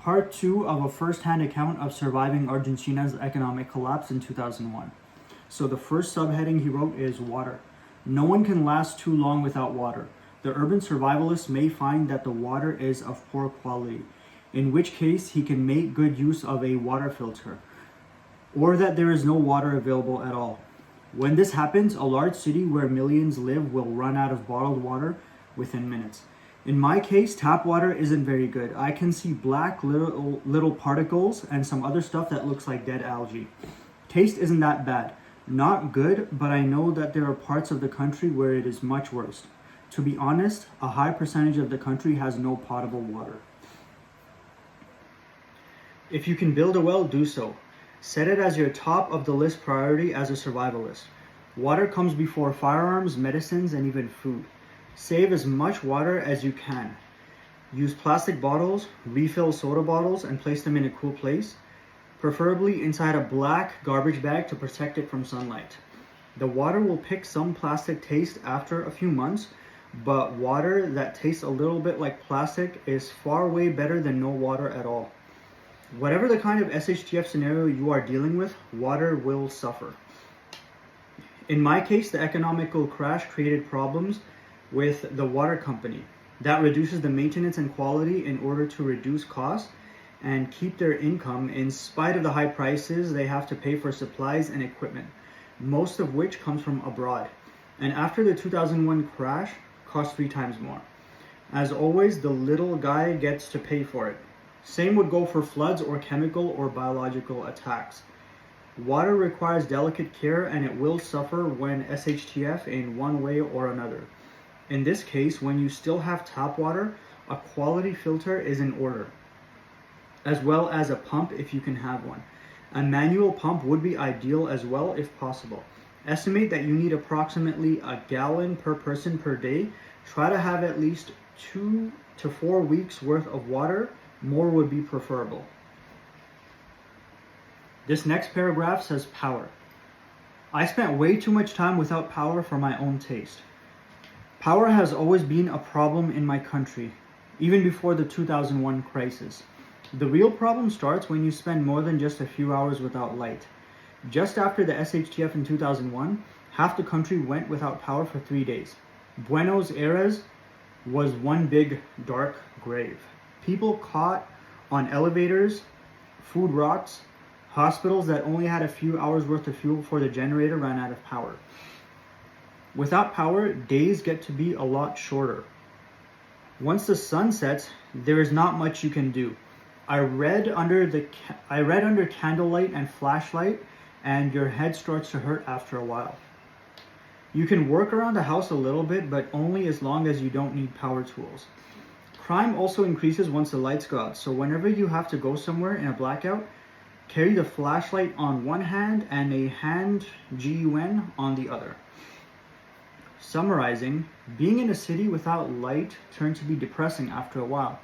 Part 2 of a first-hand account of surviving Argentina's economic collapse in 2001. So the first subheading he wrote is water. No one can last too long without water. The urban survivalist may find that the water is of poor quality, in which case he can make good use of a water filter, or that there is no water available at all. When this happens, a large city where millions live will run out of bottled water within minutes. In my case, tap water isn't very good. I can see black little particles and some other stuff that looks like dead algae. Taste isn't that bad. Not good, but I know that there are parts of the country where it is much worse. To be honest, a high percentage of the country has no potable water. If you can build a well, do so. Set it as your top of the list priority as a survivalist. Water comes before firearms, medicines, and even food. Save as much water as you can. Use plastic bottles, refill soda bottles, and place them in a cool place, preferably inside a black garbage bag to protect it from sunlight. The water will pick some plastic taste after a few months, but water that tastes a little bit like plastic is far way better than no water at all. Whatever the kind of SHTF scenario you are dealing with, water will suffer. In my case, the economical crash created problems with the water company. That reduces the maintenance and quality in order to reduce costs and keep their income in spite of the high prices they have to pay for supplies and equipment, most of which comes from abroad. And after the 2001 crash, cost 3 times more. As always, the little guy gets to pay for it. Same would go for floods or chemical or biological attacks. Water requires delicate care and it will suffer when SHTF in one way or another. In this case, when you still have tap water, a quality filter is in order, as well as a pump if you can have one. A manual pump would be ideal as well if possible. Estimate that you need approximately a gallon per person per day. Try to have at least 2 to 4 weeks worth of water. More would be preferable. This next paragraph says power. I spent way too much time without power for my own taste. Power has always been a problem in my country, even before the 2001 crisis. The real problem starts when you spend more than just a few hours without light. Just after the SHTF in 2001, half the country went without power for 3 days. Buenos Aires was one big dark grave. People caught on elevators, food rots, hospitals that only had a few hours worth of fuel before the generator ran out of power. Without power, days get to be a lot shorter. Once the sun sets, there is not much you can do. I read under candlelight and flashlight, and your head starts to hurt after a while. You can work around the house a little bit, but only as long as you don't need power tools. Crime also increases once the lights go out, so whenever you have to go somewhere in a blackout, carry the flashlight on one hand and a hand GUN on the other. Summarizing, being in a city without light turned to be depressing after a while.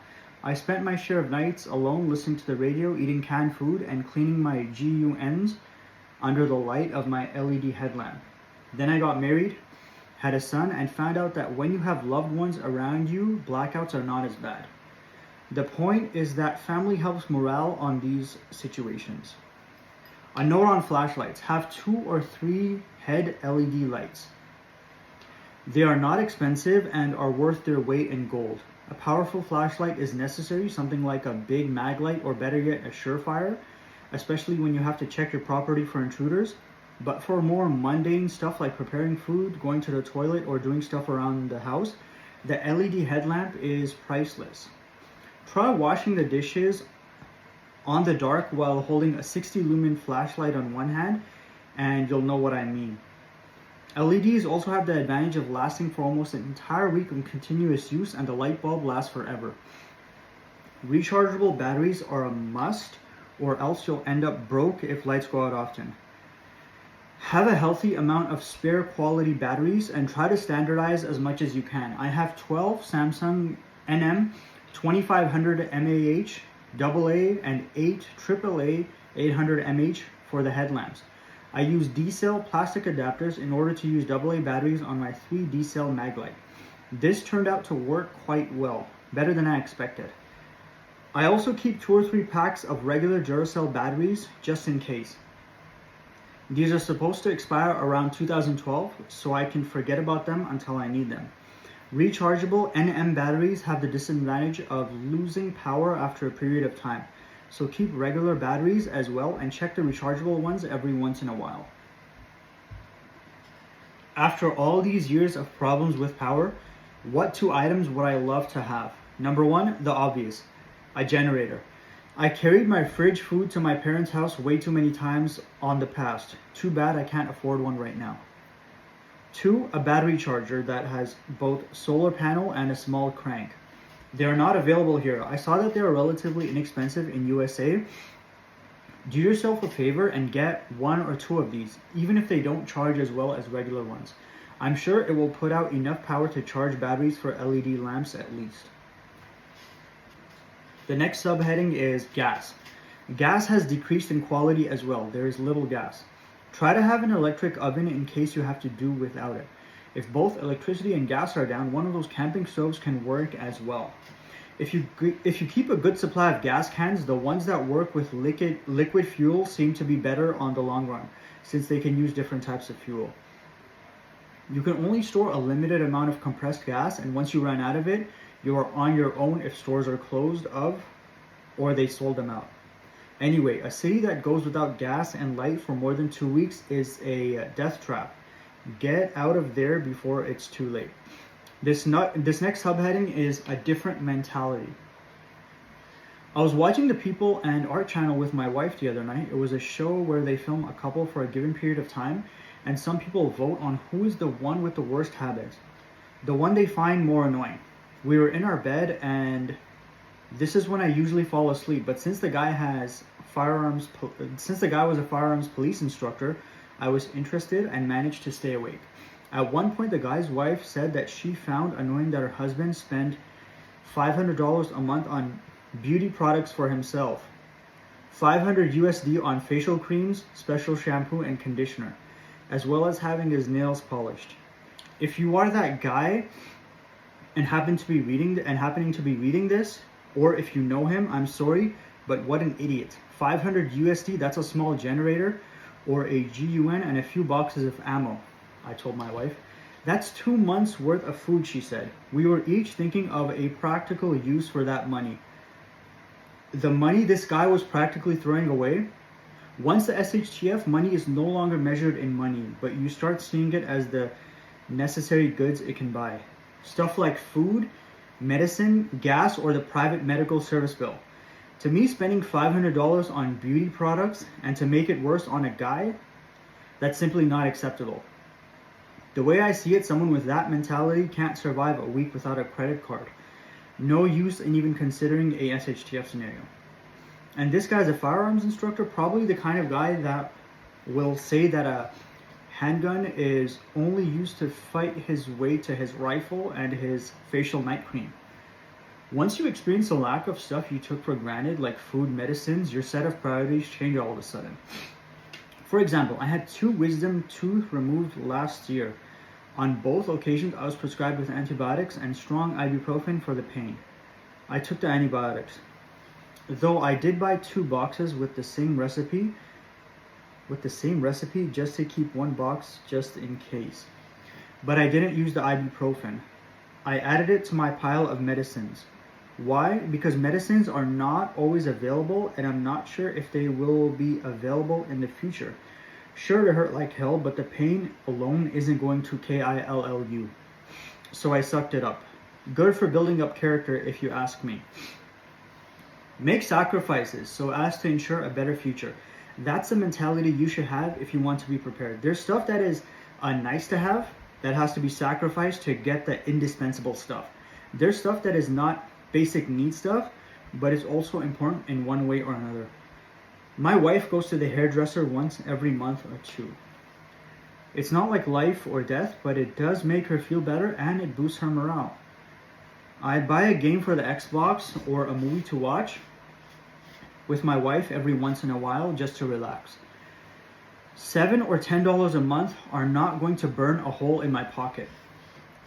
I spent my share of nights alone listening to the radio, eating canned food, and cleaning my GUNs under the light of my LED headlamp. Then I got married, had a son, and found out that when you have loved ones around you, blackouts are not as bad. The point is that family helps morale on these situations. A note on flashlights. Have 2 or 3 head LED lights. They are not expensive and are worth their weight in gold. A powerful flashlight is necessary, something like a big mag light or better yet a Surefire, especially when you have to check your property for intruders. But for more mundane stuff like preparing food, going to the toilet, or doing stuff around the house, the LED headlamp is priceless. Try washing the dishes on the dark while holding a 60 lumen flashlight on one hand, and you'll know what I mean. LEDs also have the advantage of lasting for almost an entire week of continuous use, and the light bulb lasts forever. Rechargeable batteries are a must, or else you'll end up broke if lights go out often. Have a healthy amount of spare quality batteries and try to standardize as much as you can. I have 12 Samsung NM 2500 mAh AA and 8 AAA 800 mAh for the headlamps. I use D-cell plastic adapters in order to use AA batteries on my 3 D-cell mag light. This turned out to work quite well, better than I expected. I also keep 2 or 3 packs of regular Duracell batteries just in case. These are supposed to expire around 2012, so I can forget about them until I need them. Rechargeable NM batteries have the disadvantage of losing power after a period of time, so keep regular batteries as well and check the rechargeable ones every once in a while. After all these years of problems with power, what 2 items would I love to have? Number 1, the obvious, a generator. I carried my fridge food to my parents' house way too many times on the past. Too bad I can't afford one right now. 2, a battery charger that has both solar panel and a small crank. They are not available here. I saw that they are relatively inexpensive in USA. Do yourself a favor and get 1 or 2 of these, even if they don't charge as well as regular ones. I'm sure it will put out enough power to charge batteries for LED lamps at least. The next subheading is gas. Gas has decreased in quality as well. There is little gas. Try to have an electric oven in case you have to do without it. If both electricity and gas are down, one of those camping stoves can work as well. If you keep a good supply of gas cans, the ones that work with liquid fuel seem to be better on the long run, since they can use different types of fuel. You can only store a limited amount of compressed gas, and once you run out of it, you are on your own if stores are closed or they sold them out. Anyway, a city that goes without gas and light for more than 2 weeks is a death trap. Get out of there before it's too late. This next subheading is a different mentality. I was watching the People and Art channel with my wife the other night. It was a show where they film a couple for a given period of time, and some people vote on who is the one with the worst habits, the one they find more annoying. We were in our bed, and this is when I usually fall asleep, but since the guy was a firearms police instructor, I was interested and managed to stay awake. At one point, the guy's wife said that she found annoying that her husband spent $500 a month on beauty products for himself, $500 USD on facial creams, special shampoo, and conditioner, as well as having his nails polished. If you are that guy and happening to be reading this, or if you know him, I'm sorry, but what an idiot. 500 USD, that's a small generator, or a GUN and a few boxes of ammo, I told my wife. That's 2 months worth of food, she said. We were each thinking of a practical use for that money. The money this guy was practically throwing away. Once the SHTF, money is no longer measured in money, but you start seeing it as the necessary goods it can buy. Stuff like food, medicine, gas, or the private medical service bill. To me, spending $500 on beauty products and to make it worse on a guy, that's simply not acceptable. The way I see it, someone with that mentality can't survive a week without a credit card. No use in even considering a SHTF scenario. And this guy's a firearms instructor, probably the kind of guy that will say that a handgun is only used to fight his way to his rifle and his facial night cream. Once you experience a lack of stuff you took for granted, like food, medicines, your set of priorities change all of a sudden. For example, I had 2 wisdom teeth removed last year. On both occasions, I was prescribed with antibiotics and strong ibuprofen for the pain. I took the antibiotics. Though I did buy 2 boxes with the same recipe just to keep 1 box just in case. But I didn't use the ibuprofen. I added it to my pile of medicines. Why? Because medicines are not always available, and I'm not sure if they will be available in the future. Sure, it hurt like hell, but the pain alone isn't going to kill you. So I sucked it up. Good for building up character, if you ask me. Make sacrifices so as to ensure a better future. That's the mentality you should have if you want to be prepared. There's stuff that is nice to have that has to be sacrificed to get the indispensable stuff. There's stuff that is not basic need stuff, but it's also important in one way or another. My wife goes to the hairdresser once every month or 2. It's not like life or death, but it does make her feel better and it boosts her morale. I buy a game for the Xbox or a movie to watch with my wife every once in a while just to relax. $7 or $10 a month are not going to burn a hole in my pocket.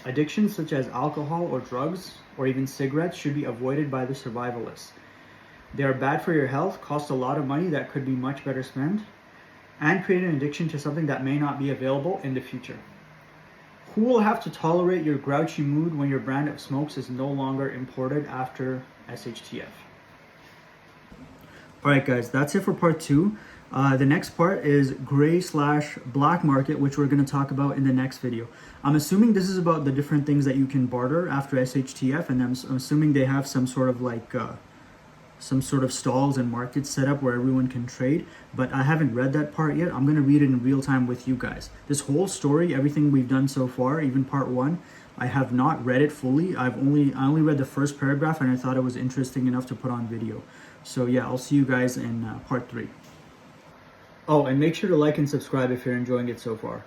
Addictions such as alcohol or drugs or even cigarettes should be avoided by the survivalists. They are bad for your health, cost a lot of money that could be much better spent, and create an addiction to something that may not be available in the future. Who will have to tolerate your grouchy mood when your brand of smokes is no longer imported after SHTF? Alright guys, that's it for part 2. The next part is gray/black market, which we're going to talk about in the next video. I'm assuming this is about the different things that you can barter after SHTF, and I'm assuming they have some sort of stalls and markets set up where everyone can trade, but I haven't read that part yet. I'm going to read it in real time with you guys. This whole story, everything we've done so far, even part 1, I have not read it fully. I only read the first paragraph, and I thought it was interesting enough to put on video. So yeah, I'll see you guys in part 3. Oh, and make sure to like and subscribe if you're enjoying it so far.